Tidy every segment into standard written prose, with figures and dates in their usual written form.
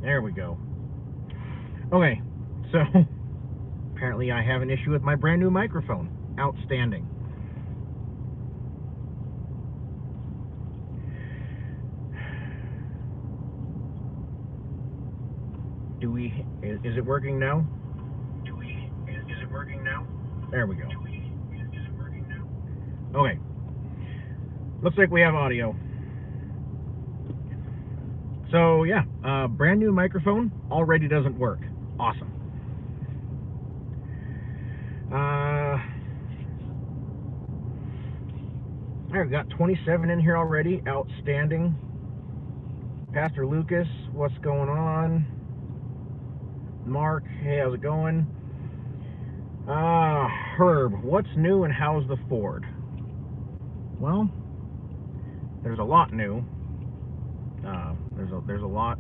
There we go. Okay, so apparently I have an issue with my brand new microphone. Outstanding. Is it working now? Is it working now? There we go. Is it working now? Okay. Looks like we have audio. So yeah, brand new microphone already doesn't work. Awesome. I've got 27 in here already. Outstanding. Pastor Lucas, what's going on? Mark, hey, how's it going? Herb, what's new and how's the Ford? Well, there's a lot new. There's a lot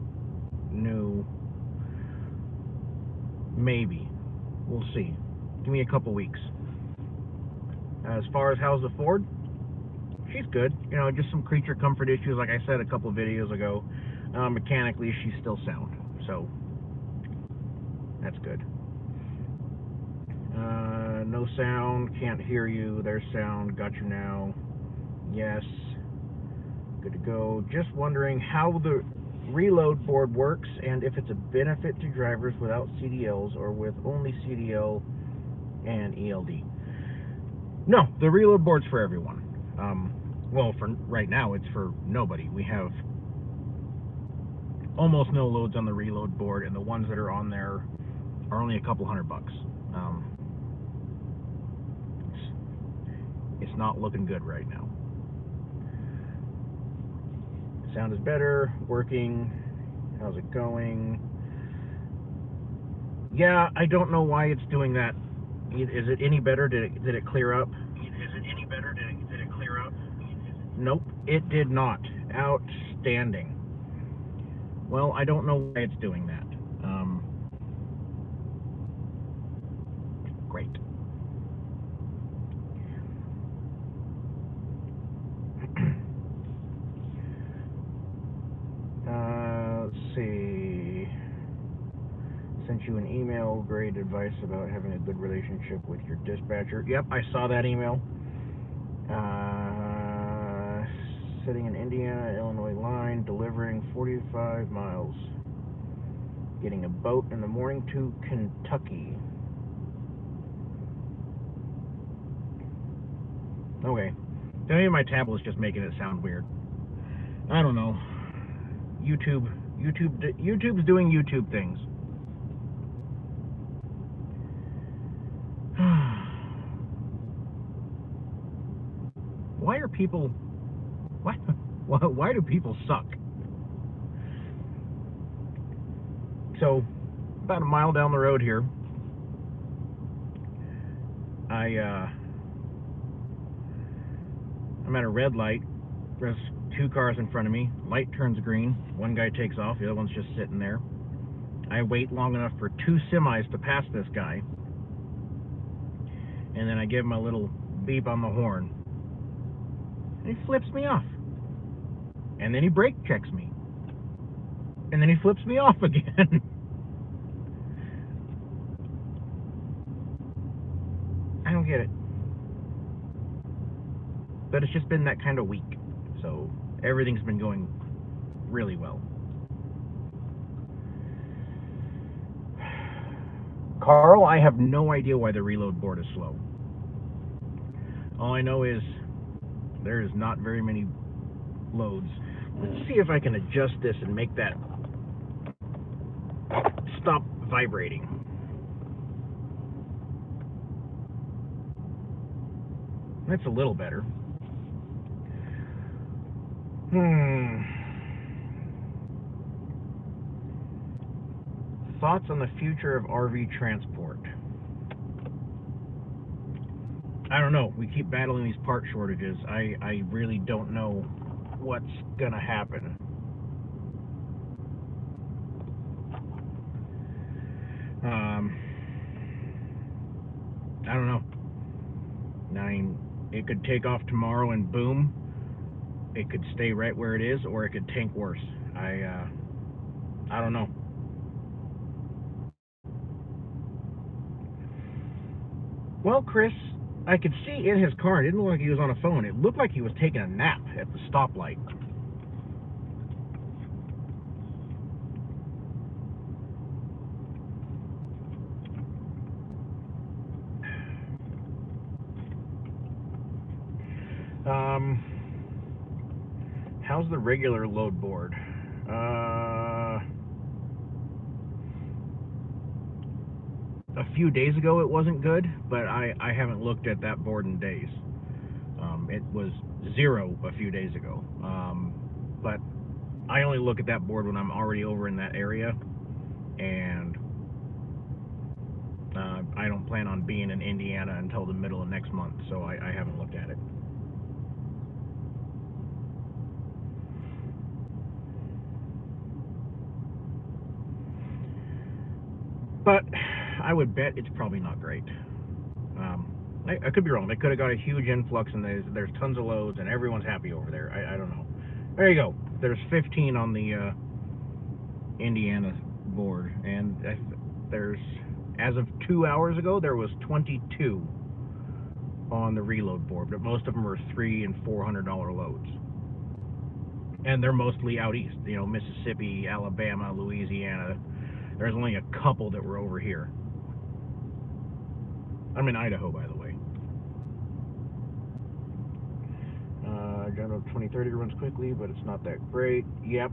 new. Maybe. We'll see. Give me a couple weeks. As far as how's the Ford, she's good. You know, just some creature comfort issues, like I said a couple of videos ago. Mechanically, she's still sound, so that's good. No sound, can't hear you. There's sound, got you now. Yes, good to go. Just wondering how the reload board works and if it's a benefit to drivers without CDLs or with only CDL and ELD. No, the reload board's for everyone. Well, for right now, it's for nobody. We have almost no loads on the reload board, and the ones that are on there are only a couple $100. It's not looking good right now. Sound is better, working. How's it going? Yeah, I don't know why it's doing that. Is it any better? Did it clear up? Is it any better? Did it clear up? Nope, it did not. Outstanding. Well, I don't know why it's doing that. Great. Let's see. Sent you an email. Great advice about having a good relationship with your dispatcher. Yep, I saw that email. Sitting in Indiana, Illinois line, delivering 45 miles. Getting a boat in the morning to Kentucky. Okay. Maybe my tablet's just making it sound weird. I don't know. YouTube's doing YouTube things. Why are people... Why do people suck? So, about a mile down the road here, I'm at a red light. There's two cars in front of me. Light turns green. One guy takes off. The other one's just sitting there. I wait long enough for two semis to pass this guy. And then I give him a little beep on the horn. And he flips me off. And then he brake checks me. And then he flips me off again. I don't get it. But it's just been that kind of week. So everything's been going really well. Carl, I have no idea why the reload board is slow. All I know is there is not very many loads. Let's see if I can adjust this and make that stop vibrating. That's a little better. Thoughts on the future of RV transport? I don't know. We keep battling these part shortages. I really don't know what's gonna happen. I don't know. I mean, it could take off tomorrow and boom, it could stay right where it is, or it could tank worse. I don't know. Well, Chris, I could see in his car. It didn't look like he was on a phone. It looked like he was taking a nap at the stoplight. How's the regular load board? A few days ago it wasn't good, but I haven't looked at that board in days. It was 0 a few days ago. But I only look at that board when I'm already over in that area, and I don't plan on being in Indiana until the middle of next month, so I haven't looked at it. But I would bet it's probably not great. I could be wrong. They could have got a huge influx, and there's tons of loads, and everyone's happy over there. I don't know. There you go. There's 15 on the Indiana board, and there's, as of 2 hours ago, there was 22 on the reload board, but most of them are $300 and $400 loads, and they're mostly out east. You know, Mississippi, Alabama, Louisiana. There's only a couple that were over here. I'm in Idaho, by the way. General 2030 runs quickly, but it's not that great. Yep.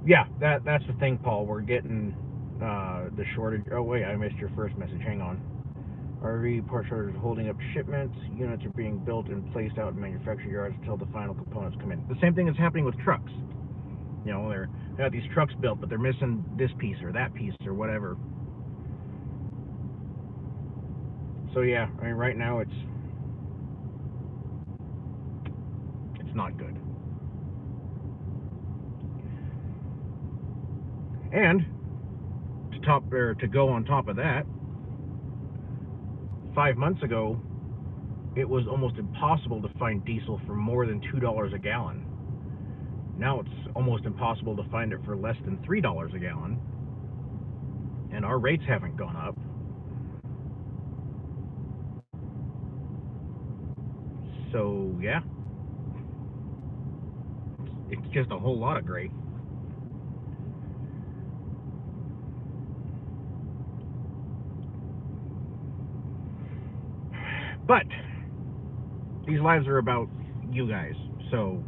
Yeah, that's the thing, Paul. We're getting the shortage. Oh wait, I missed your first message. Hang on. RV part shortage holding up shipments. Units are being built and placed out in manufacturing yards until the final components come in. The same thing is happening with trucks. You know, they got these trucks built, but they're missing this piece or that piece or whatever. So yeah, I mean, right now it's not good. And to go on top of that, 5 months ago, it was almost impossible to find diesel for more than $2 a gallon. Now it's almost impossible to find it for less than $3 a gallon, and our rates haven't gone up. So yeah, it's just a whole lot of gray. But these lives are about you guys, so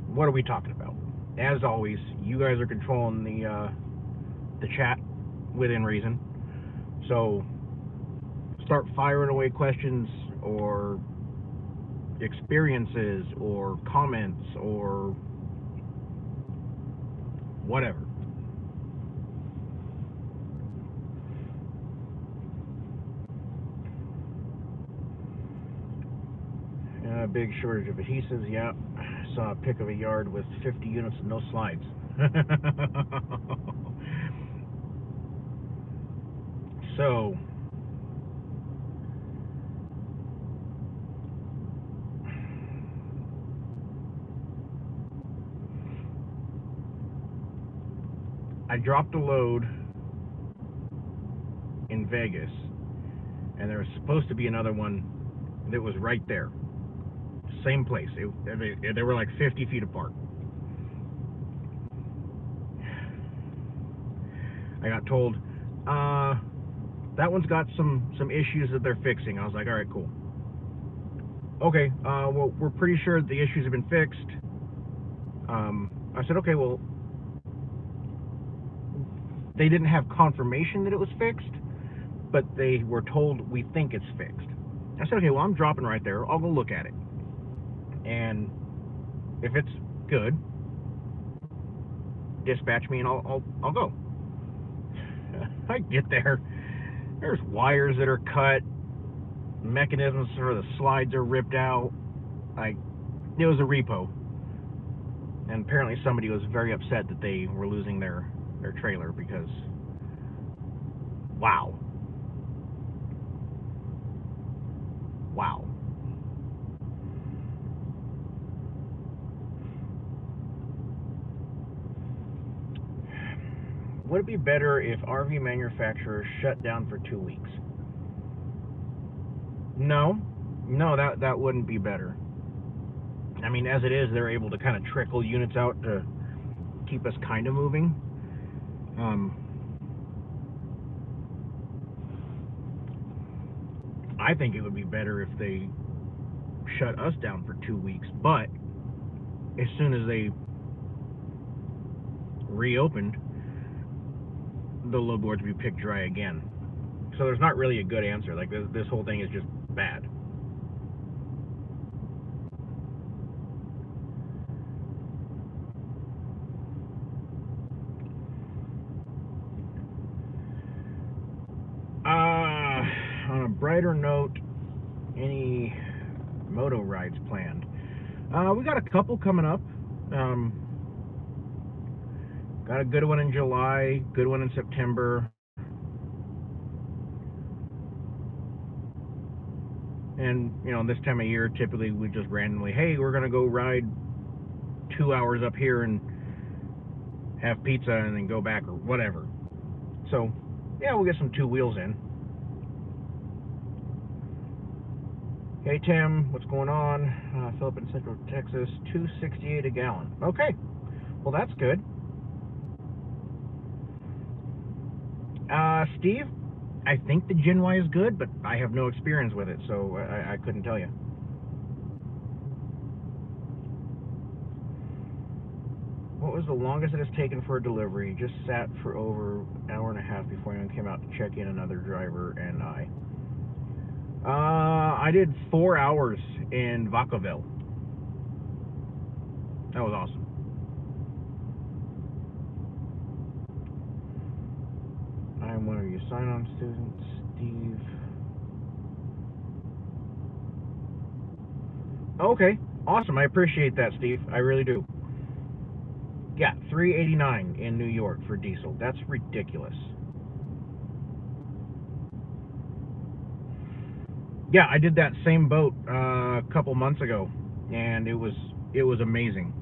what are we talking about? As always, you guys are controlling the chat within reason. So start firing away questions or experiences or comments or whatever. Big shortage of adhesives. Yeah, saw a pic of a yard with 50 units and no slides. So I dropped a load in Vegas, and there was supposed to be another one that was right there, same place. They were like 50 feet apart. I got told that one's got some issues that they're fixing. I was like, all right, cool. Okay, well, we're pretty sure the issues have been fixed. I said, okay, well, they didn't have confirmation that it was fixed, but they were told we think it's fixed. I said, okay, well, I'm dropping right there. I'll go look at it. And if it's good, dispatch me and I'll go. I get there. There's wires that are cut, mechanisms for the slides are ripped out. It was a repo. And apparently somebody was very upset that they were losing their trailer because, wow. Would it be better if RV manufacturers shut down for 2 weeks? No, that wouldn't be better. I mean, as it is, they're able to kind of trickle units out to keep us kind of moving. I think it would be better if they shut us down for 2 weeks, but as soon as they reopened, the load boards would be picked dry again. So there's not really a good answer. Like, this whole thing is just bad. On a brighter note, any moto rides planned? We got a couple coming up. Got a good one in July, good one in September. And, this time of year, typically we just randomly, hey, we're going to go ride 2 hours up here and have pizza and then go back or whatever. So, yeah, we'll get some two wheels in. Hey, Tim, what's going on? Philip in Central Texas, $2.68 a gallon. Okay, well, that's good. Steve, I think the Gen Y is good, but I have no experience with it, so I couldn't tell you. What was the longest it has taken for a delivery? Just sat for over an hour and a half before anyone came out to check in, another driver and I. I did 4 hours in Vacaville. That was awesome. I'm one of your sign-on students, Steve. Okay, awesome. I appreciate that, Steve. I really do. Yeah, $3.89 in New York for diesel. That's ridiculous. Yeah, I did that same boat a couple months ago, and it was amazing.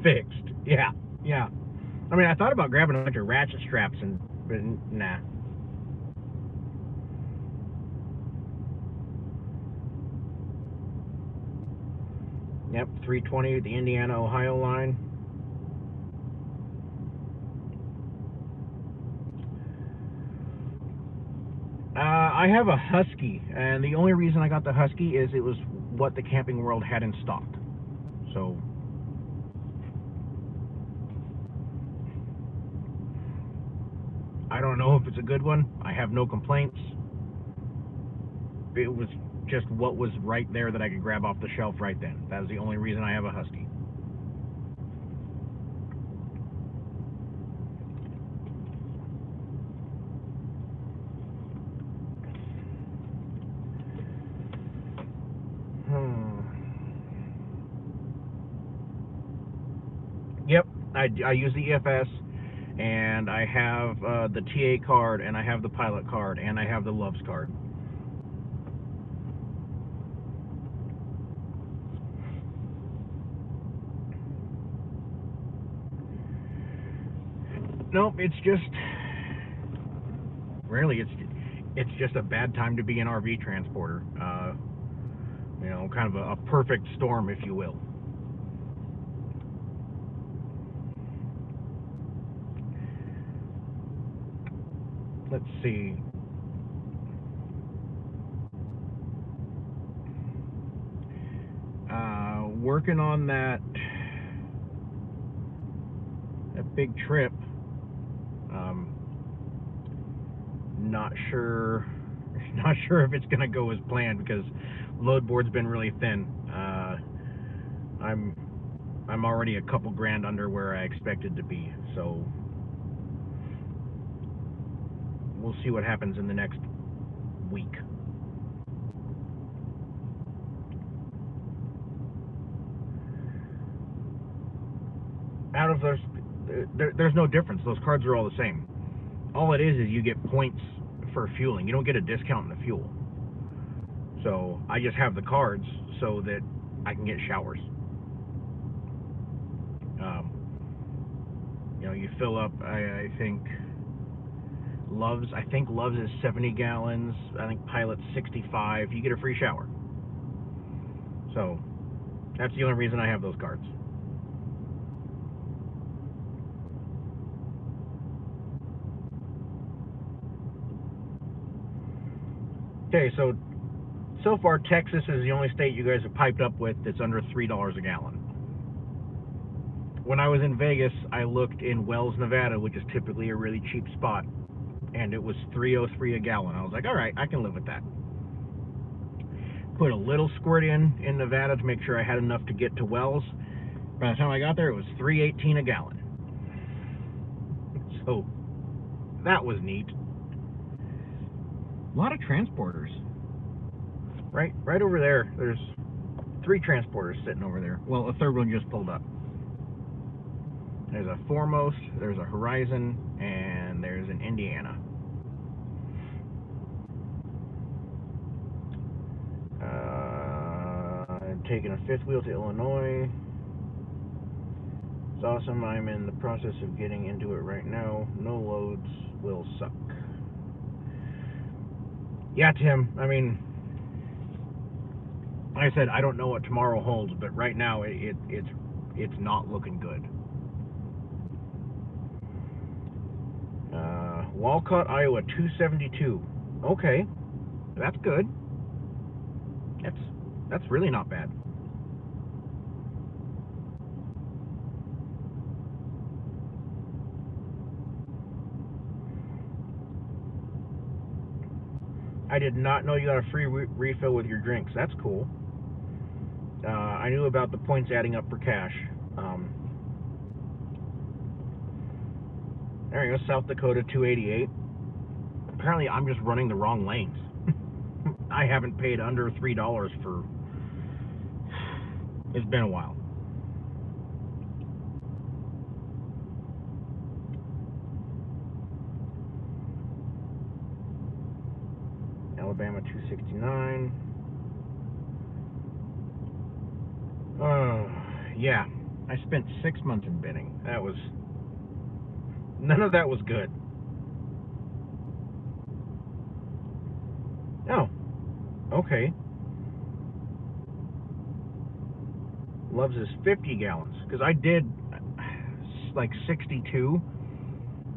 Fixed. Yeah. I mean, I thought about grabbing a bunch of ratchet straps, but nah. Yep, 320, the Indiana-Ohio line. I have a Husky, and the only reason I got the Husky is it was what the Camping World had in stock. So, I don't know if it's a good one. I have no complaints. It was just what was right there that I could grab off the shelf right then. That is the only reason I have a Husky. Yep, I use the EFS, and I have the TA card, and I have the pilot card, and I have the Loves card. Nope, it's just really it's just a bad time to be an RV transporter. Kind of a perfect storm, if you will. Let's see. Working on that big trip. Not sure if it's going to go as planned because load board's been really thin. I'm already a couple grand under where I expected to be, so we'll see what happens in the next week. Out of those, there's no difference. Those cards are all the same. All it is you get points for fueling. You don't get a discount in the fuel. So I just have the cards so that I can get showers. You know, you fill up. I think Love's is 70 gallons. I think Pilot's 65. You get a free shower. So that's the only reason I have those cards. Okay, so far Texas is the only state you guys have piped up with that's under $3 a gallon. When I was in Vegas, I looked in Wells, Nevada, which is typically a really cheap spot, and it was $3.03 a gallon. I was like, all right, I can live with that. Put a little squirt in Nevada to make sure I had enough to get to Wells. By the time I got there, it was $3.18 a gallon. So that was neat. A lot of transporters. Right over there, there's 3 transporters sitting over there. Well, a third one just pulled up. There's a Foremost, there's a Horizon, and there's an Indiana. I'm taking a 5th wheel to Illinois. It's awesome. I'm in the process of getting into it right now. No loads will suck. Yeah, Tim, I mean, like I said, I don't know what tomorrow holds, but right now it's not looking good. Walcott, Iowa, 272. Okay, that's good. That's really not bad. I did not know you got a free refill with your drinks. That's cool. I knew about the points adding up for cash. There you go, South Dakota 288. Apparently, I'm just running the wrong lanes. I haven't paid under $3 for. It's been a while. Alabama 269. Yeah, I spent 6 months in Benning. None of that was good. Oh, okay. Loves is 50 gallons, because I did like 62,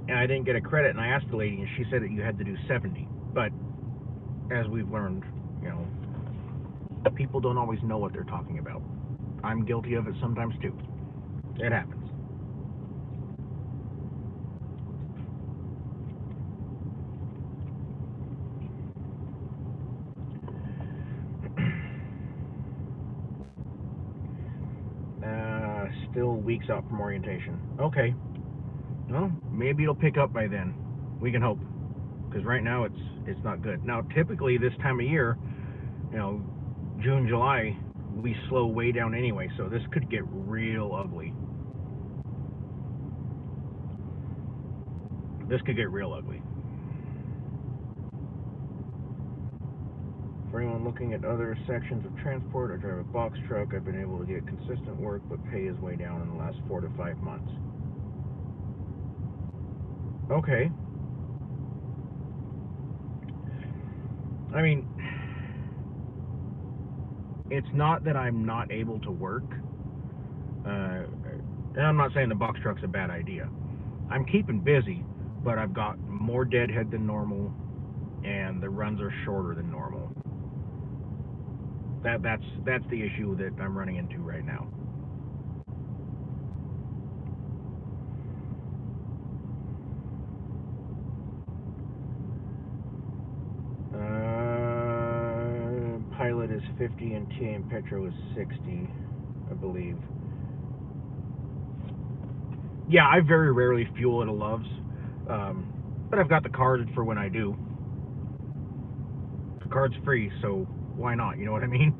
and I didn't get a credit, and I asked the lady, and she said that you had to do 70. But as we've learned, you know, people don't always know what they're talking about. I'm guilty of it sometimes too. It happens. Still weeks out from orientation. Okay. Well, maybe it'll pick up by then. We can hope. Because right now it's not good. Now, typically this time of year, you know, June, July, we slow way down anyway, so this could get real ugly. This could get real ugly. For anyone looking at other sections of transport, I drive a box truck. I've been able to get consistent work, but pay is way down in the last 4 to 5 months. Okay. I mean, it's not that I'm not able to work. And I'm not saying the box truck's a bad idea. I'm keeping busy, but I've got more deadhead than normal, and the runs are shorter than normal. That's the issue that I'm running into right now. Pilot is 50 and TA and Petro is 60, I believe. Yeah, I very rarely fuel at a Love's, but I've got the card for when I do. The card's free, so why not? You know what I mean?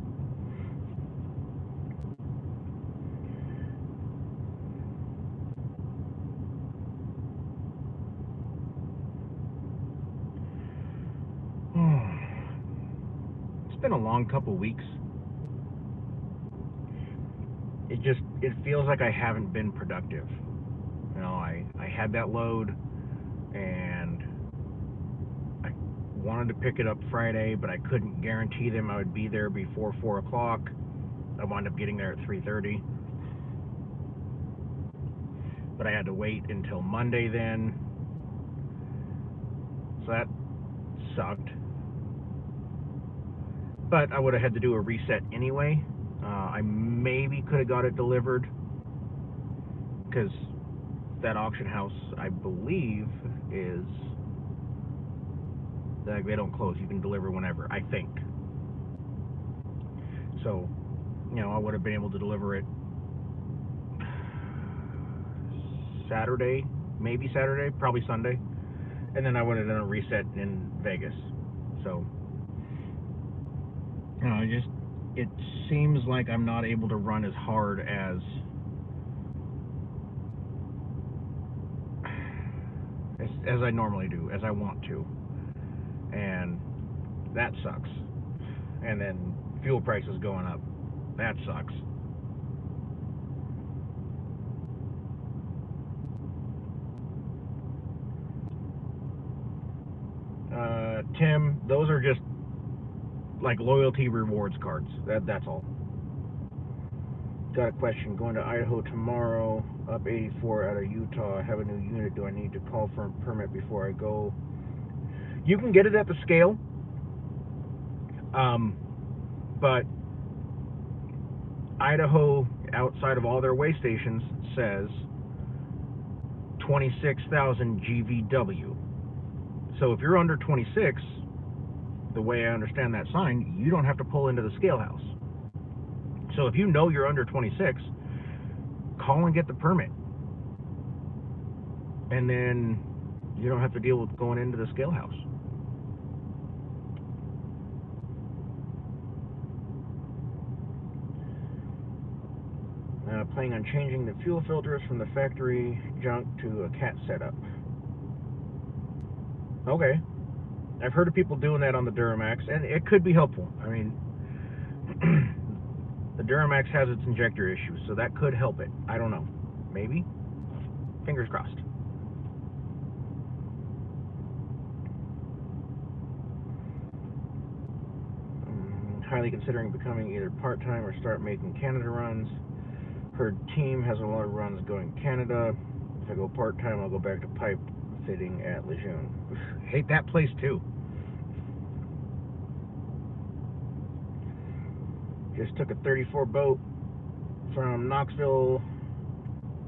It's been a long couple weeks. it feels like I haven't been productive. You know, I had that load, and I wanted to pick it up Friday, but I couldn't guarantee them I would be there before 4 o'clock. I wound up getting there at 3:30, but I had to wait until Monday then, so that sucked. But I would have had to do a reset anyway. I maybe could have got it delivered, because that auction house, I believe, is like they don't close. You can deliver whenever, I think. So, you know, I would have been able to deliver it Saturday, maybe Saturday, probably Sunday, and then I would have done a reset in Vegas. So, you know, it seems like I'm not able to run as hard as I normally do, as I want to, and that sucks. And then fuel prices going up, that sucks. Tim, those are just like loyalty rewards cards. That's all. Got a question. Going to Idaho tomorrow, up 84 out of Utah. I have a new unit. Do I need to call for a permit before I go? You can get it at the scale, but Idaho, outside of all their weigh stations, says 26,000 GVW. So if you're under 26, the way I understand that sign, you don't have to pull into the scale house. So if you know you're under 26, call and get the permit, and then you don't have to deal with going into the scale house. Planning on changing the fuel filters from the factory junk to a cat setup. Okay. I've heard of people doing that on the Duramax, and it could be helpful. I mean, the Duramax has its injector issues, so that could help it. I don't know. Maybe. Fingers crossed. Highly considering becoming either part-time or start making Canada runs. Her team has a lot of runs going Canada. If I go part-time, I'll go back to pipe fitting at Lejeune. Hate that place too. Just took a 34 boat from Knoxville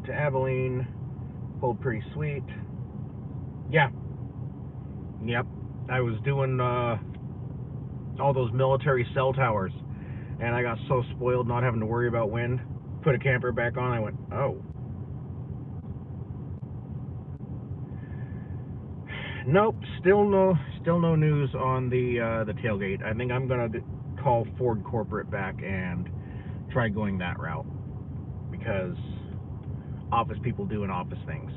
to Abilene. Pulled pretty sweet. Yeah. Yep. I was doing all those military cell towers, and I got so spoiled not having to worry about wind. Put a camper back on. I went, oh. Nope. Still no news on the tailgate. I think I'm gonna call Ford corporate back and try going that route, because office people doing office things.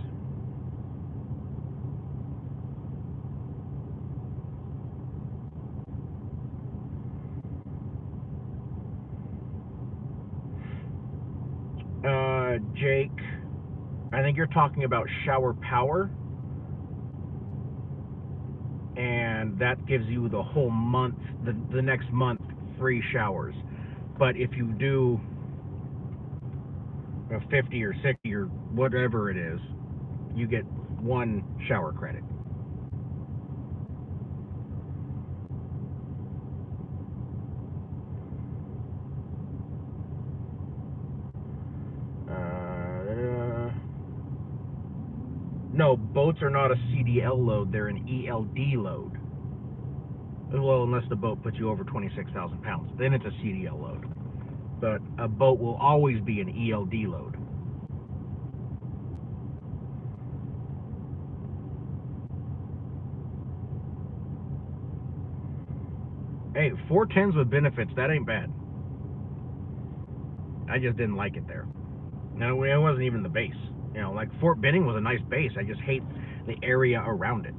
Jake, I think you're talking about shower power, and that gives you the whole month, the next month, free showers. But if you do 50 or 60 or whatever it is, you get one shower credit. No, boats are not a CDL load, they're an ELD load. Well, unless the boat puts you over 26,000 pounds, then it's a CDL load. But a boat will always be an ELD load. Hey, 410s with benefits, that ain't bad. I just didn't like it there. No, it wasn't even the base. You know, like Fort Benning was a nice base. I just hate the area around it.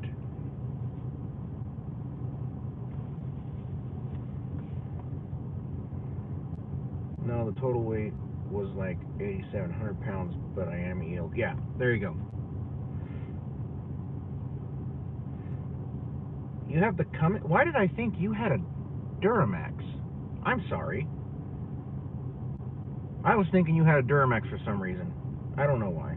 No, the total weight was like 8,700 pounds, but I am ELD. Yeah, there you go. You have the Why did I think you had a Duramax? I'm sorry. I was thinking you had a Duramax for some reason. I don't know why.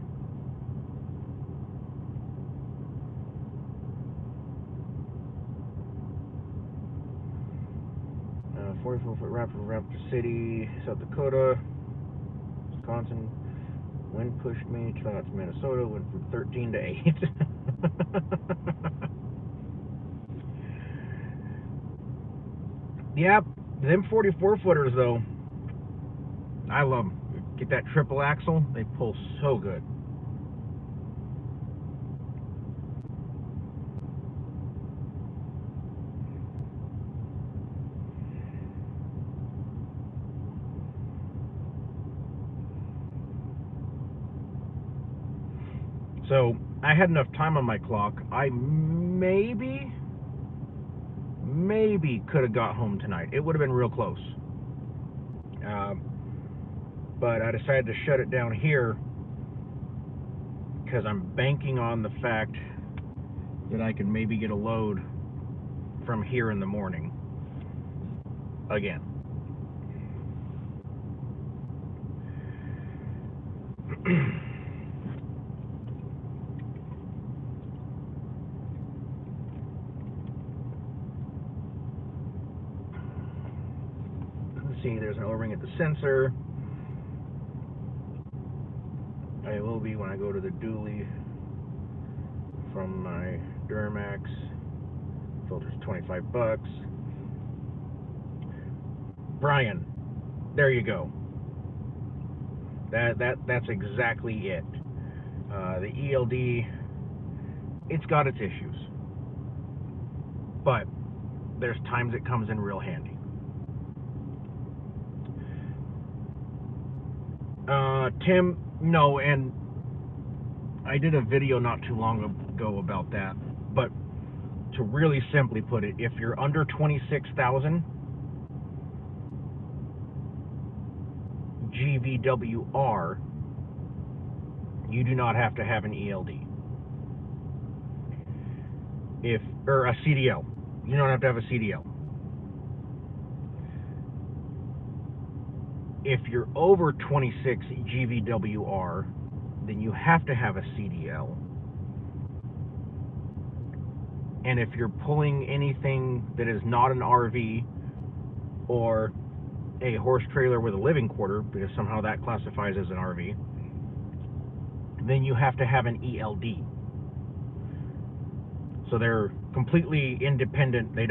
Uh, 44-foot Raptor City, South Dakota, Wisconsin. Wind pushed me to Minnesota. Went from 13 to 8. Yep, them 44-footers though, I love them. Get that triple axle, they pull so good. So I had enough time on my clock. I maybe could have got home tonight. It would have been real close. But I decided to shut it down here because I'm banking on the fact that I can maybe get a load from here in the morning again. Let's see, there's an O-ring at the sensor. I will be when I go to the dually from my Duramax. Filter's $25. Brian, there you go. That's exactly it. The ELD, it's got its issues, but there's times it comes in real handy. Tim, no, and I did a video not too long ago about that, but to really simply put it, if you're under 26,000 GVWR, you do not have to have an ELD. Or a CDL. You don't have to have a CDL. If you're over 26 GVWR, then you have to have a CDL. And if you're pulling anything that is not an RV or a horse trailer with a living quarter, because somehow that classifies as an RV, then you have to have an ELD. So they're completely independent. They're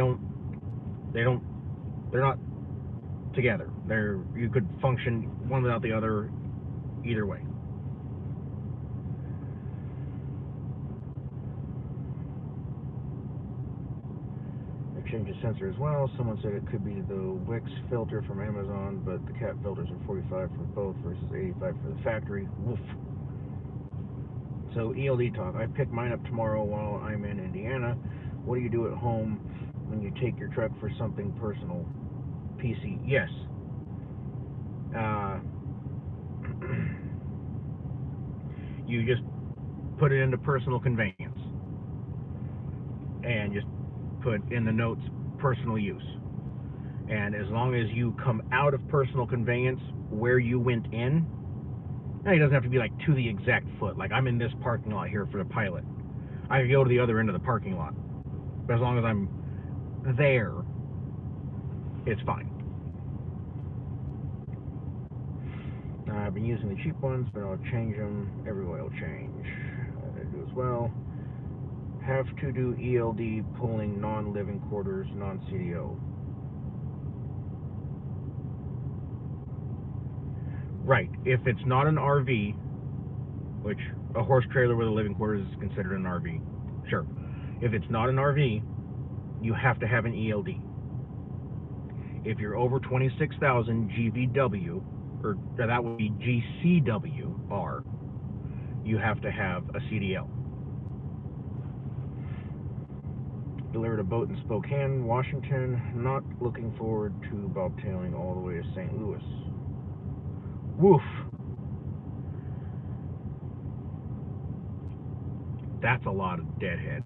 not together. You could function one without the other either way. Change the sensor as well. Someone said it could be the Wix filter from Amazon, but the cat filters are 45 for both versus 85 for the factory. Woof. So ELD talk. I pick mine up tomorrow while I'm in Indiana. What do you do at home when you take your truck for something personal? PC. Yes. You just put it into personal conveyance and just put in the notes personal use. And as long as you come out of personal conveyance where you went in, now it doesn't have to be like to the exact foot. Like I'm in this parking lot here for the pilot. I can go to the other end of the parking lot. But as long as I'm there, it's fine. I've been using the cheap ones, but I'll change them. Every oil change. I do as well. Have to do ELD pulling non-living quarters, non-CDO. Right. If it's not an RV, which a horse trailer with a living quarters is considered an RV, sure. If it's not an RV, you have to have an ELD. If you're over 26,000 GVW, or that would be GCWR, you have to have a CDL. Delivered a boat in Spokane, Washington. Not looking forward to bobtailing all the way to St. Louis. Woof. That's a lot of deadhead.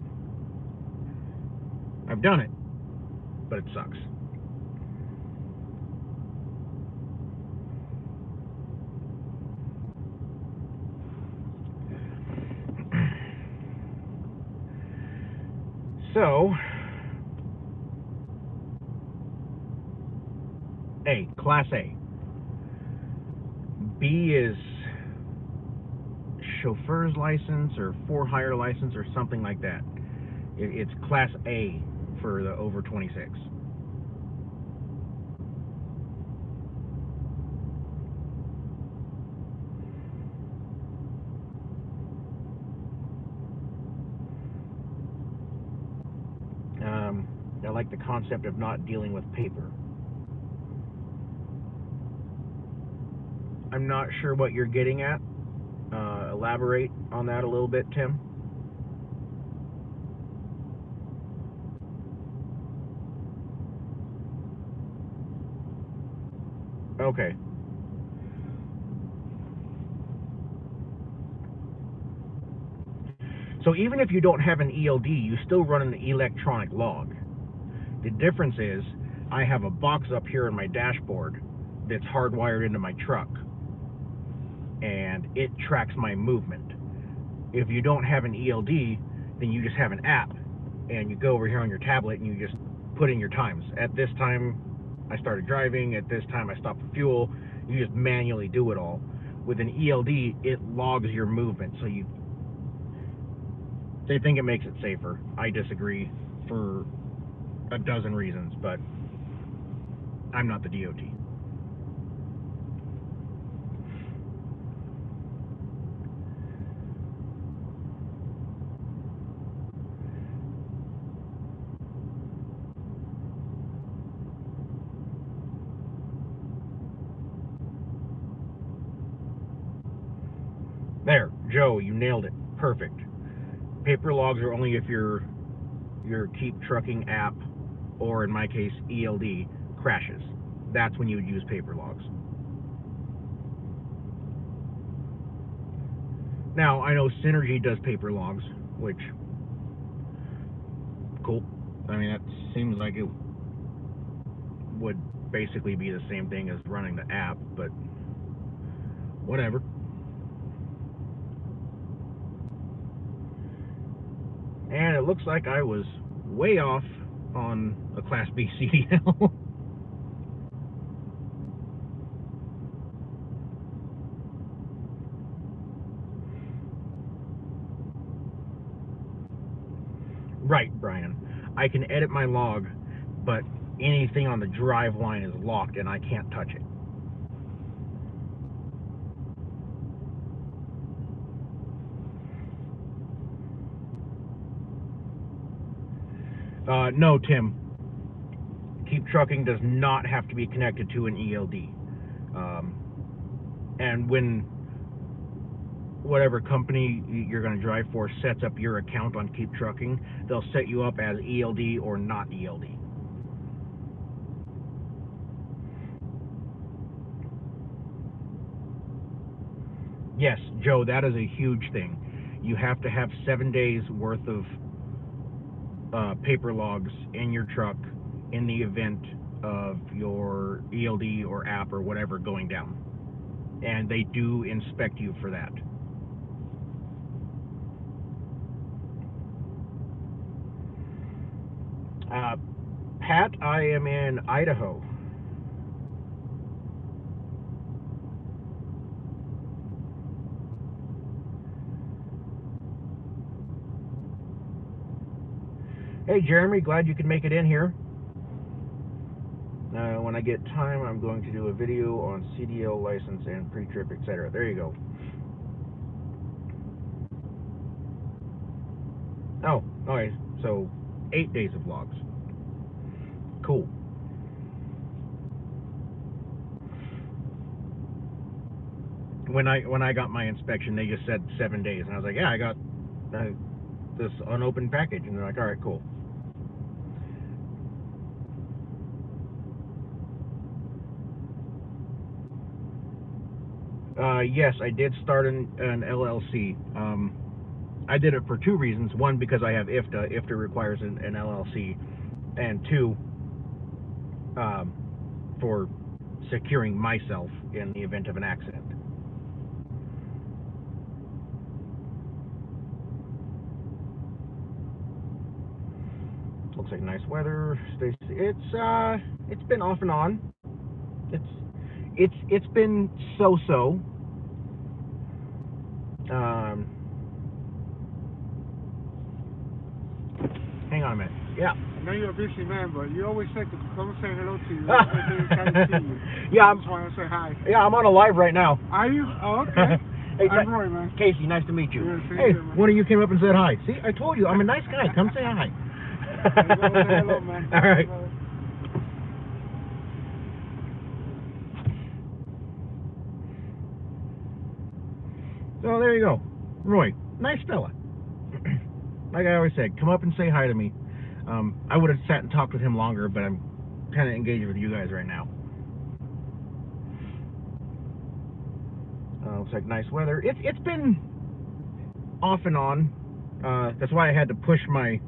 I've done it, but it sucks. So, A, Class A. B is chauffeur's license or for-hire license or something like that. It's Class A for the over 26. I like the concept of not dealing with paper. I'm not sure what you're getting at. Elaborate on that a little bit, Tim. Okay. So even if you don't have an ELD, you still run an electronic log. The difference is I have a box up here in my dashboard that's hardwired into my truck, and it tracks my movement. If you don't have an ELD, then you just have an app, and you go over here on your tablet and you just put in your times. At this time, I started driving. At this time, I stopped for fuel. You just manually do it all. With an ELD, it logs your movement, so they think it makes it safer. I disagree for a dozen reasons, but I'm not the DOT. There, Joe, you nailed it. Perfect. Paper logs are only if your Keep Trucking app, or in my case ELD, crashes. That's when you would use paper logs. Now, I know Synergy does paper logs, which, cool. I mean, that seems like it would basically be the same thing as running the app, but whatever. And it looks like I was way off on a Class B CDL. Right, Brian. I can edit my log, but anything on the drive line is locked and I can't touch it. No, Tim. Keep Trucking does not have to be connected to an ELD. And when whatever company you're going to drive for sets up your account on Keep Trucking, they'll set you up as ELD or not ELD. Yes, Joe, that is a huge thing. You have to have 7 days worth of paper logs in your truck in the event of your ELD or app or whatever going down. And they do inspect you for that. Pat, I am in Idaho. Hey, Jeremy, glad you could make it in here. When I get time, I'm going to do a video on CDL license and pre-trip, etc. There you go. Oh, okay. So 8 days of logs. Cool. When I got my inspection, they just said 7 days, and I was like, yeah, I got this unopened package, and they're like, all right, cool. Yes, I did start an LLC. I did it for two reasons. One, because I have IFTA. IFTA requires an LLC. And two, for securing myself in the event of an accident. Looks like nice weather. It's been off and on. It's been so-so. Hang on a minute. Yeah. I know you're a busy man, but you always say to come say hello to you. I see you. Yeah, I just want to say hi. Yeah, I'm on a live right now. Are you? Oh, okay. Hey, I'm Roy, man. Casey, nice to meet you. Yeah, hey, man. one of you came up and said hi. See, I told you, I'm a nice guy. Come say hi. Hello, man. All right. So there you go. Roy, nice fella. Like I always said, come up and say hi to me. I would have sat and talked with him longer, but I'm kind of engaged with you guys right now. Looks like nice weather. It's been off and on. That's why I had to push my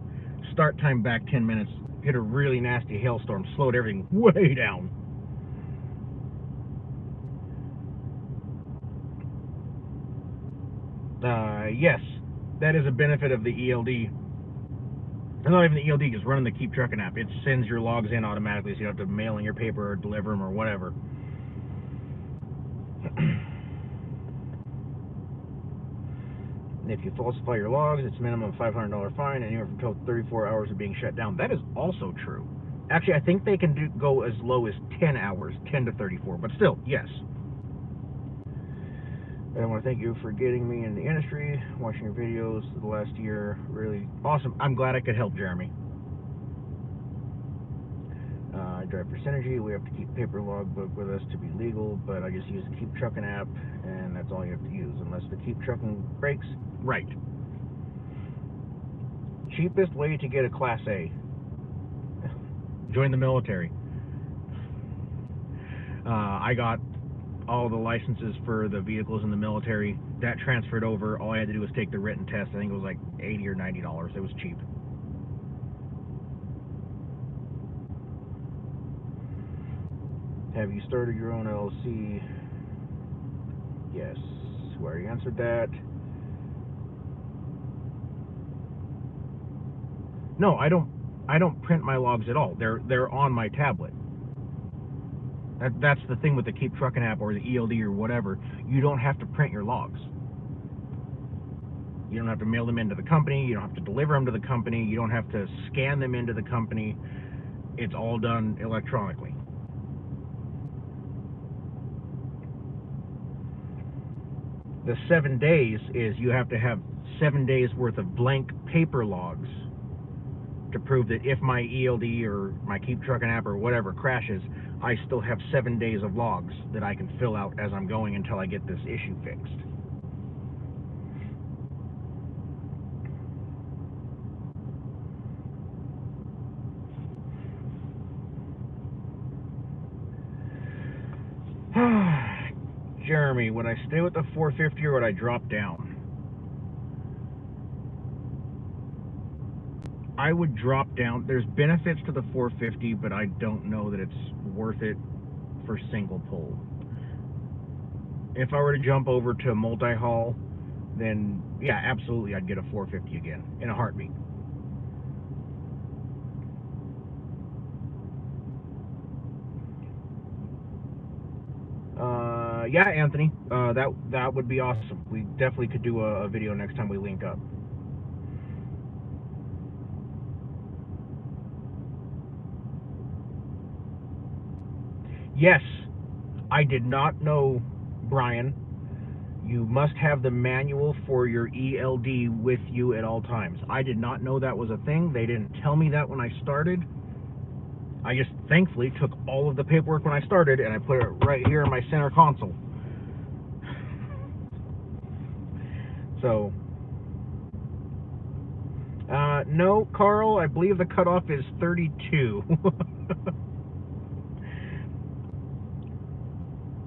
start time back 10 minutes. Hit a really nasty hailstorm, slowed everything way down. Yes, that is a benefit of the ELD. Not even the ELD, just running the Keep Trucking app. It sends your logs in automatically, so you don't have to mail in your paper or deliver them or whatever. If you falsify your logs, it's minimum $500 fine, and anywhere from 12 to 34 hours of being shut down. That is also true. Actually, I think they can go as low as 10 hours, 10 to 34, but still, yes. And I want to thank you for getting me in the industry, watching your videos the last year. Really awesome. I'm glad I could help, Jeremy. I drive for Synergy. We have to keep paper logbook with us to be legal, but I just use the Keep Trucking app, and that's all you have to use, unless the Keep Trucking breaks. Right. Cheapest way to get a Class A. Join the military. I got all the licenses for the vehicles in the military. That transferred over. All I had to do was take the written test. I think it was like $80 or $90. It was cheap. Have you started your own LLC? Yes. We already answered that. No, I don't print my logs at all. They're on my tablet. That's the thing with the Keep Trucking app or the ELD or whatever. You don't have to print your logs. You don't have to mail them into the company. You don't have to deliver them to the company. You don't have to scan them into the company. It's all done electronically. The 7 days is you have to have 7 days worth of blank paper logs to prove that if my ELD or my Keep Trucking app or whatever crashes, I still have 7 days of logs that I can fill out as I'm going until I get this issue fixed. Jeremy, would I stay with the 450 or would I drop down? I would drop down. There's benefits to the 450, but I don't know that it's worth it for single pull. If I were to jump over to multi-haul, then yeah, absolutely, I'd get a 450 again in a heartbeat. Yeah, Anthony, that would be awesome. We definitely could do a video next time we link up. Yes, I did not know, Brian. You must have the manual for your ELD with you at all times. I did not know that was a thing. They didn't tell me that when I started. I just thankfully took all of the paperwork when I started and I put it right here in my center console. So, no, Carl, I believe the cutoff is 32.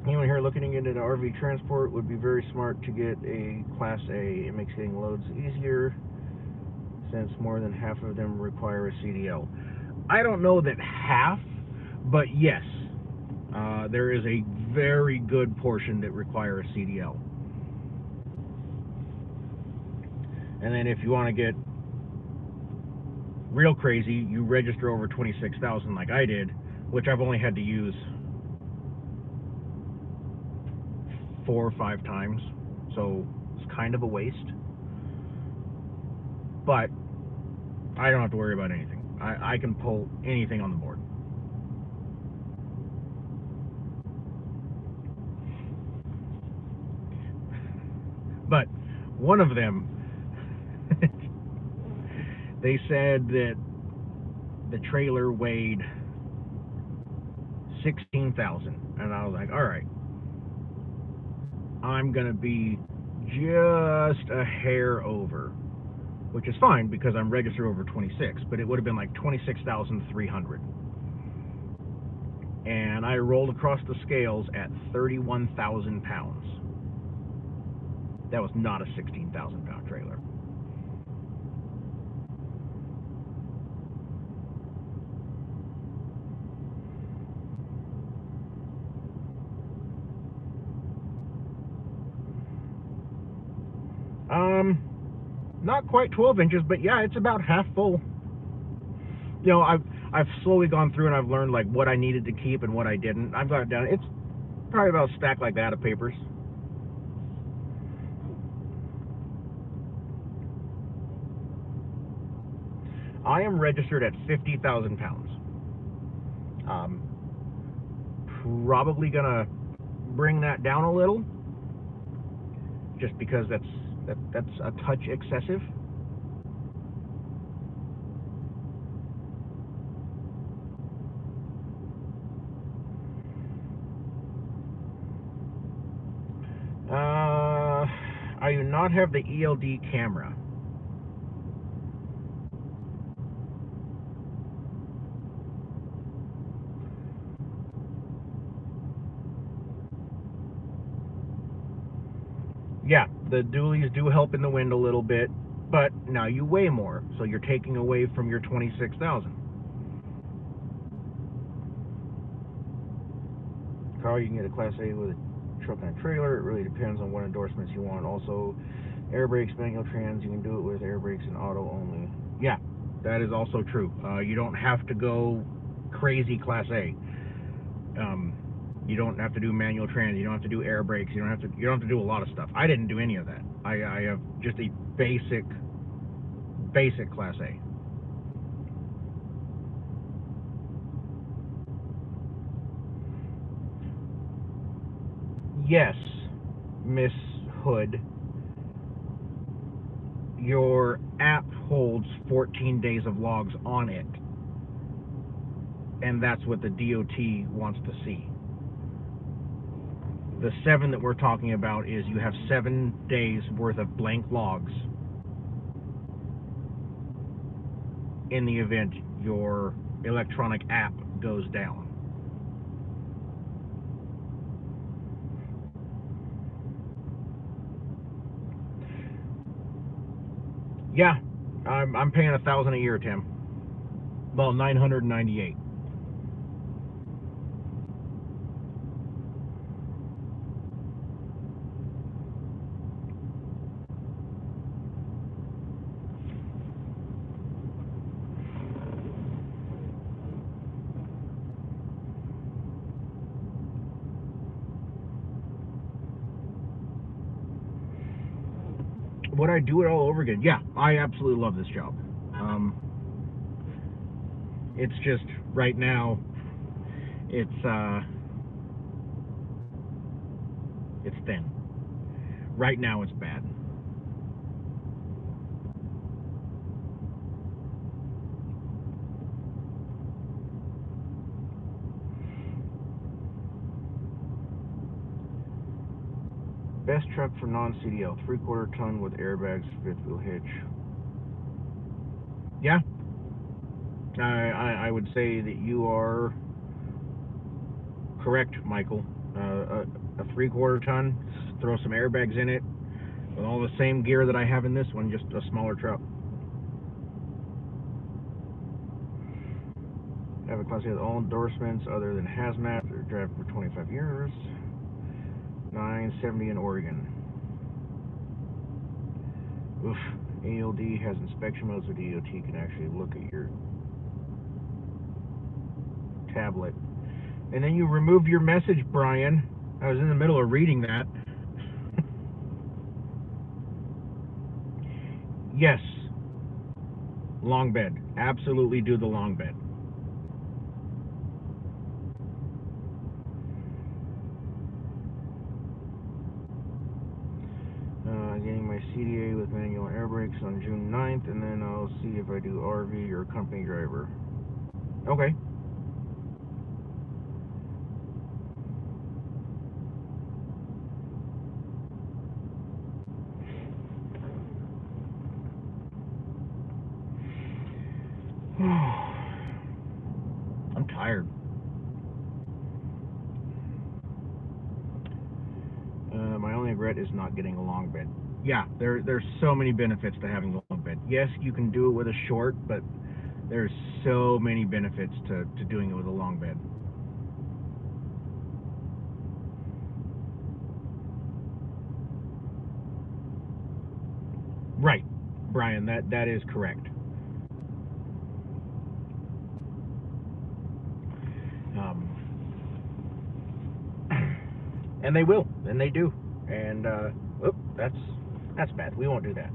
Anyone here looking into the RV transport would be very smart to get a Class A. It makes getting loads easier since more than half of them require a CDL. I don't know that half, but yes, there is a very good portion that require a CDL. And then if you want to get real crazy, you register over 26,000 like I did, which I've only had to use 4 or 5 times, so it's kind of a waste. But I don't have to worry about anything. I can pull anything on the board. But one of them, they said that the trailer weighed 16,000, and I was like, all right, I'm gonna be just a hair over, which is fine because I'm registered over 26, but it would have been like 26,300. And I rolled across the scales at 31,000 pounds. That was not a 16,000 pound trailer. Not quite 12 inches, but yeah, it's about half full. You know, I've slowly gone through and I've learned like what I needed to keep and what I didn't. I've got it down. It's probably about a stack like that of papers. I am registered at 50,000 pounds. Probably gonna bring that down a little, just because that's a touch excessive. I do not have the ELD camera. Yeah, the dualies do help in the wind a little bit, but now you weigh more, so you're taking away from your 26,000. Carl, you can get a Class A with a truck and a trailer. It really depends on what endorsements you want. Also, air brakes, manual trans, you can do it with air brakes and auto only. Yeah, that is also true. You don't have to go crazy Class A. You don't have to do manual trans. You don't have to do air brakes. You don't have to do a lot of stuff. I didn't do any of that. I have just a basic Class A. Yes, Miss Hood, your app holds 14 days of logs on it, and that's what the DOT wants to see. The 7 that we're talking about is you have 7 days worth of blank logs in the event your electronic app goes down. Yeah, I'm paying $1,000 a year, Tim. Well, $998. Would I do it all over again? Yeah, I absolutely love this job. It's just right now, it's thin. Right now, it's bad. Best truck for non-CDL, 3/4 ton with airbags, 5th wheel hitch. Yeah, I would say that you are correct, Michael. a 3/4 ton, throw some airbags in it, with all the same gear that I have in this one, just a smaller truck. I have a Class A with all endorsements other than hazmat. They're driving for 25 years. 970 in Oregon. Oof. ELD has inspection mode, so DOT can actually look at your tablet. And then you removed your message, Brian. I was in the middle of reading that. Yes. Long bed. Absolutely do the long bed. Getting my CDA with manual air brakes on June 9th, and then I'll see if I do RV or company driver. Okay. I'm tired. My only regret is not getting a long bed. Yeah, there's so many benefits to having a long bed. Yes, you can do it with a short, but there's so many benefits to doing it with a long bed. Right, Brian, that is correct. And they will, and they do. And that's bad. We won't do that.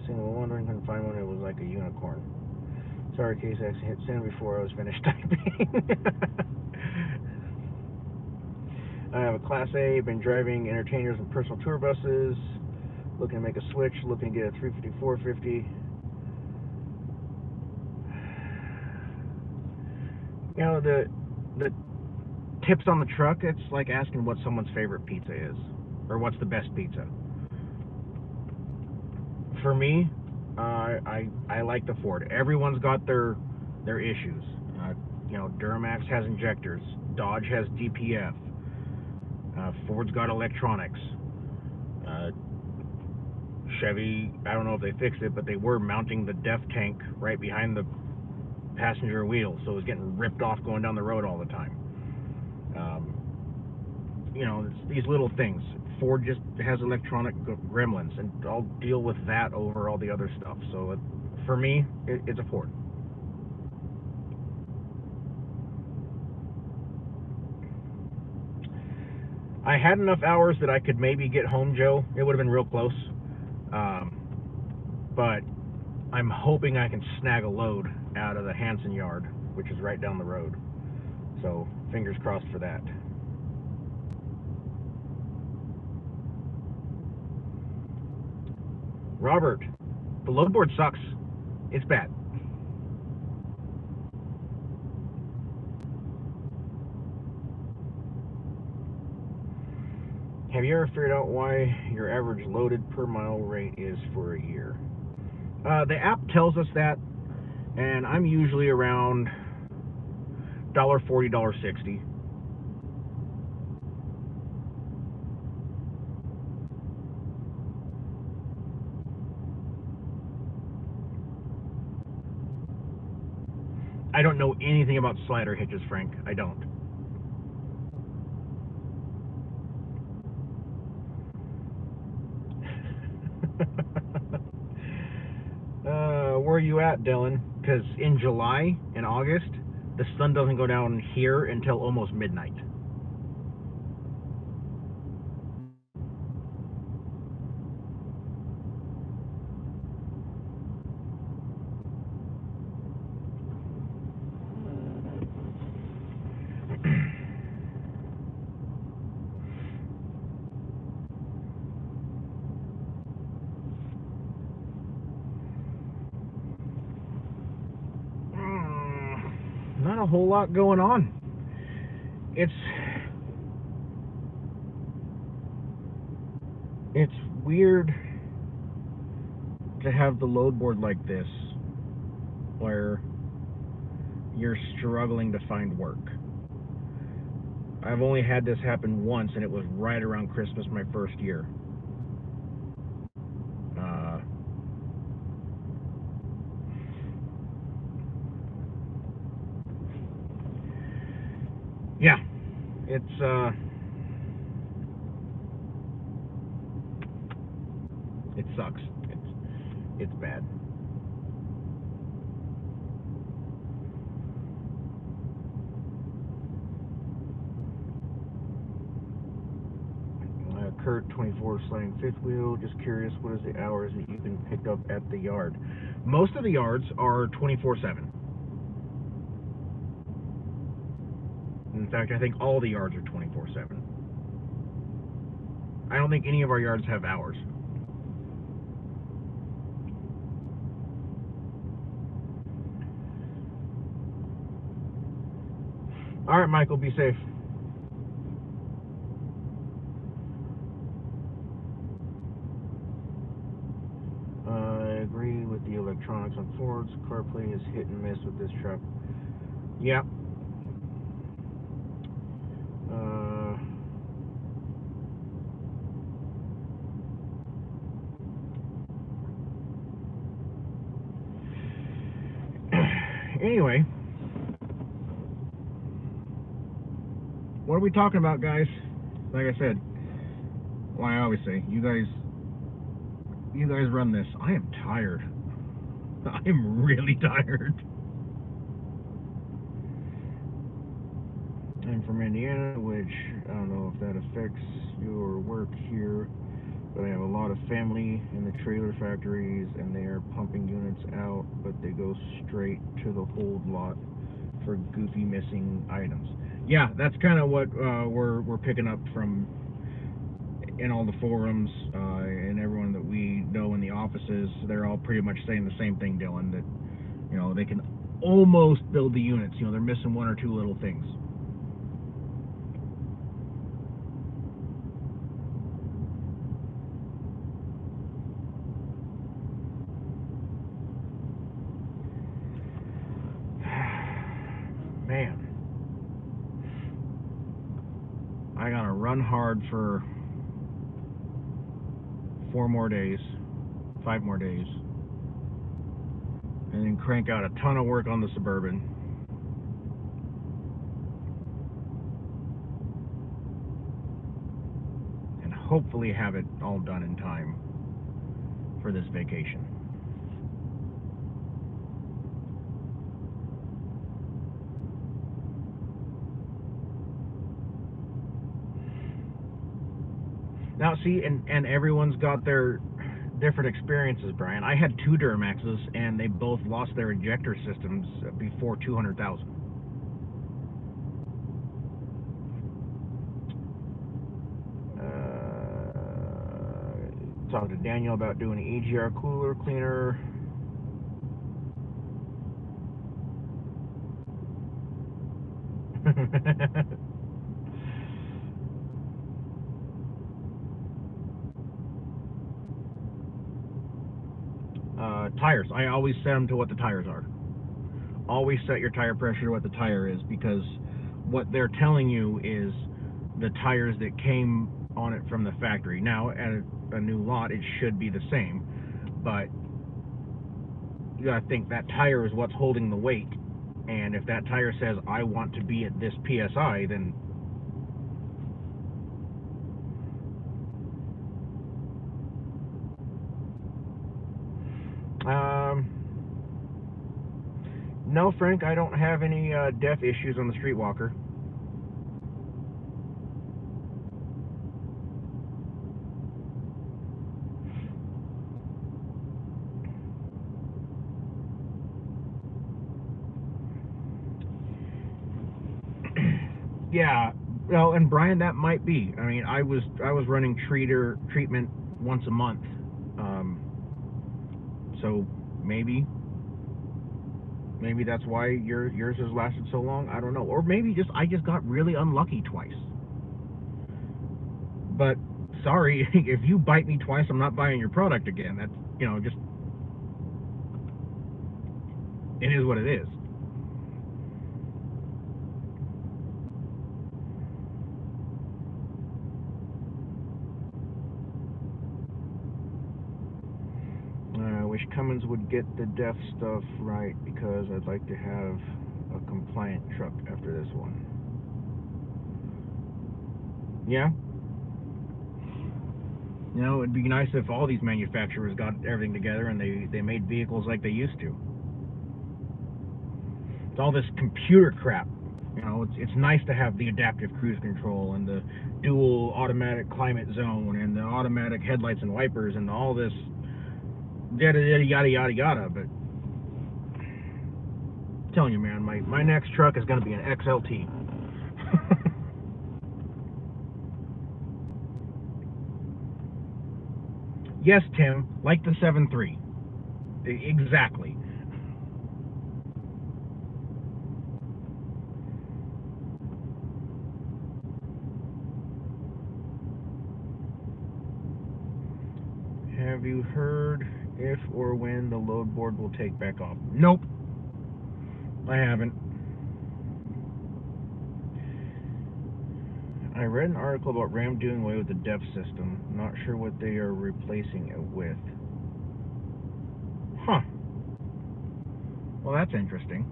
Single wondering, couldn't find one. It was like a unicorn. Sorry, case I hit send before I was finished typing. I have a Class A. Been driving entertainers and personal tour buses. Looking to make a switch. Looking to get a 350, 450. You know, the tips on the truck, it's like asking what someone's favorite pizza is, or what's the best pizza. For me, I like the Ford. Everyone's got their issues. You know, Duramax has injectors. Dodge has DPF. Ford's got electronics. Chevy, I don't know if they fixed it, but they were mounting the DEF tank right behind the passenger wheel, so it was getting ripped off going down the road all the time. You know, it's these little things. Ford just has electronic gremlins, and I'll deal with that over all the other stuff. So for me, it's a Ford. I had enough hours that I could maybe get home, Joe. It would have been real close. But I'm hoping I can snag a load out of the Hanson yard, which is right down the road. So fingers crossed for that. Robert, the load board sucks. It's bad. Have you ever figured out why your average loaded per mile rate is for a year? The app tells us that, and I'm usually around $1.40, $1.60. I don't know anything about slider hitches, Frank. I don't. Where are you at, Dylan? Because in July and August, the sun doesn't go down here until almost midnight. Not a whole lot going on. It's weird to have the load board like this, where you're struggling to find work. I've only had this happen once, and it was right around Christmas my first year. Yeah, it sucks. It's bad. Kurt 24 sliding fifth wheel. Just curious, what is the hours that you can pick up at the yard? Most of the yards are 24/7. In fact, I think all the yards are 24/7. I don't think any of our yards have hours. All right, Michael, be safe. I agree with the electronics on Fords. CarPlay is hit and miss with this truck. Yeah. Anyway, what are we talking about, guys? Like I said, well, I always say, you guys run this. I am tired. I am really tired. I'm from Indiana, which I don't know if that affects your work here, but I have a lot of family in the trailer factories, and they are pumping units out, but they go straight to the hold lot for goofy missing items. Yeah, that's kind of what we're picking up from in all the forums and everyone that we know in the offices. They're all pretty much saying the same thing, Dylan, that they can almost build the units. They're missing one or two little things. Man, I gotta run hard for 4 more days, 5 more days, and then crank out a ton of work on the Suburban. And hopefully have it all done in time for this vacation. Now, see, and everyone's got their different experiences, Brian. I had 2 Duramaxes, and they both lost their ejector systems before 200,000. Talked to Daniel about doing an EGR cooler cleaner. Tires. I always set them to what the tires are. Always set your tire pressure to what the tire is, because what they're telling you is the tires that came on it from the factory. Now, at a new lot, it should be the same, but you gotta think that tire is what's holding the weight, and if that tire says, I want to be at this PSI, then no, Frank, I don't have any deaf issues on the Streetwalker. Yeah, well, and Brian, that might be. I mean, I was running treatment once a month, so maybe that's why yours has lasted so long. I don't know, or maybe I just got really unlucky twice. But sorry, if you bite me twice, I'm not buying your product again. That's just it is what it is. Cummins would get the DEF stuff right because I'd like to have a compliant truck after this one. Yeah. You know, it'd be nice if all these manufacturers got everything together and they made vehicles like they used to. It's all this computer crap. You know, it's nice to have the adaptive cruise control and the dual automatic climate zone and the automatic headlights and wipers and all this yada yada yada yada. But I'm telling you, man, my next truck is going to be an XLT. Yes, Tim, like the 7.3. Exactly. Have you heard if or when the load board will take back off? Nope. I haven't. I read an article about Ram doing away with the DEF system. Not sure what they are replacing it with. Huh. Well, that's interesting.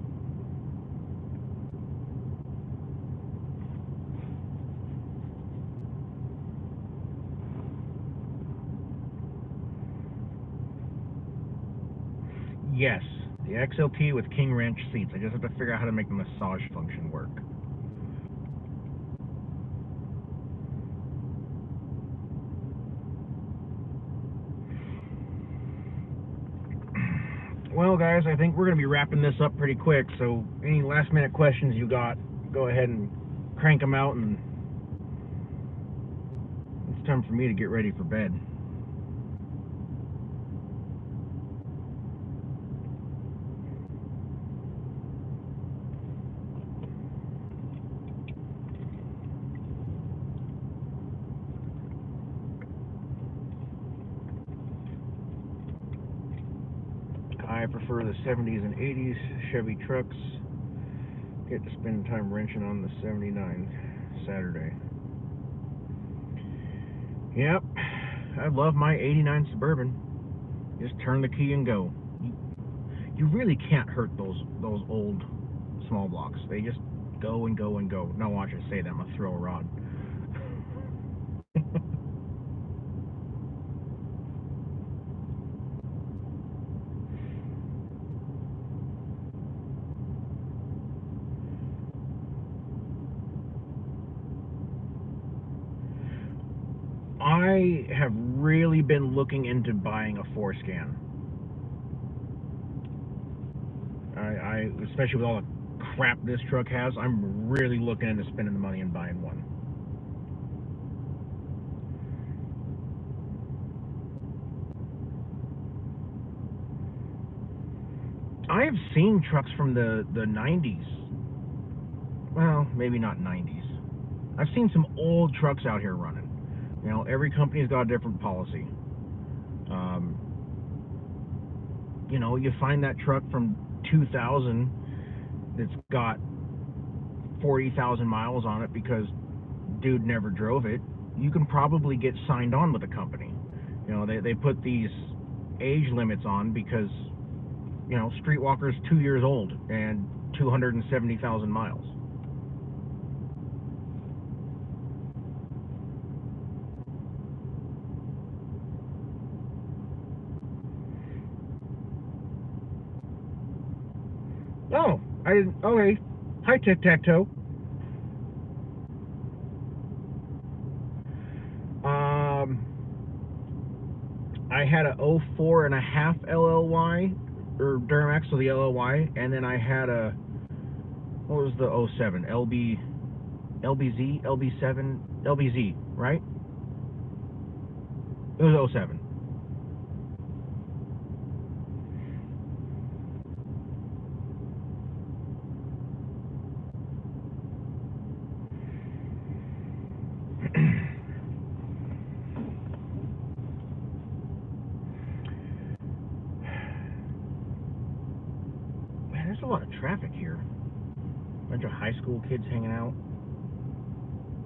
Yes, the XLT with King Ranch seats. I just have to figure out how to make the massage function work. Well, guys, I think we're going to be wrapping this up pretty quick, so any last-minute questions you got, go ahead and crank them out, and it's time for me to get ready for bed. I prefer the 70s and 80s Chevy trucks. Get to spend time wrenching on the 79 Saturday. Yep, I love my 89 Suburban. Just turn the key and go. You really can't hurt those old small blocks. They just go and go and go. Now watch I say that, I'm gonna throw a rod. I have really been looking into buying a 4Scan. I especially with all the crap this truck has, I'm really looking into spending the money and buying one. I have seen trucks from the 90s. Well, maybe not 90s. I've seen some old trucks out here running. You know, every company's got a different policy. You know, you find that truck from 2000 that's got 40,000 miles on it because dude never drove it. You can probably get signed on with a company. You know, they put these age limits on because, you know, Streetwalker's 2 years old and 270,000 miles. Oh, I didn't. Okay. Hi, Tic-Tac-Toe. I had a 04 and a half LLY, or Duramax, so the LLY, and then I had a, what was the 07? LBZ, LB7, LBZ, right? It was 07. Man, there's a lot of traffic here. Bunch of high school kids hanging out.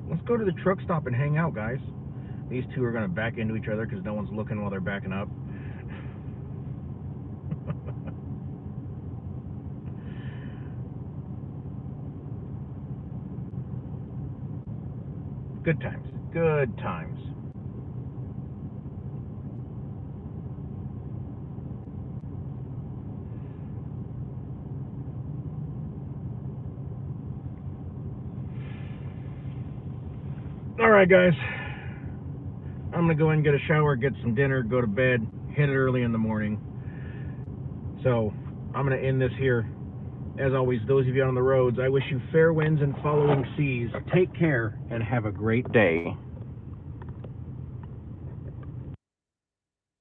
Let's go to the truck stop and hang out, guys. These two are going to back into each other because no one's looking while they're backing up. Good times. Good times. All right, guys. I'm going to go in and get a shower, get some dinner, go to bed, hit it early in the morning. So I'm going to end this here. As always, those of you on the roads, I wish you fair winds and following seas. Take care and have a great day.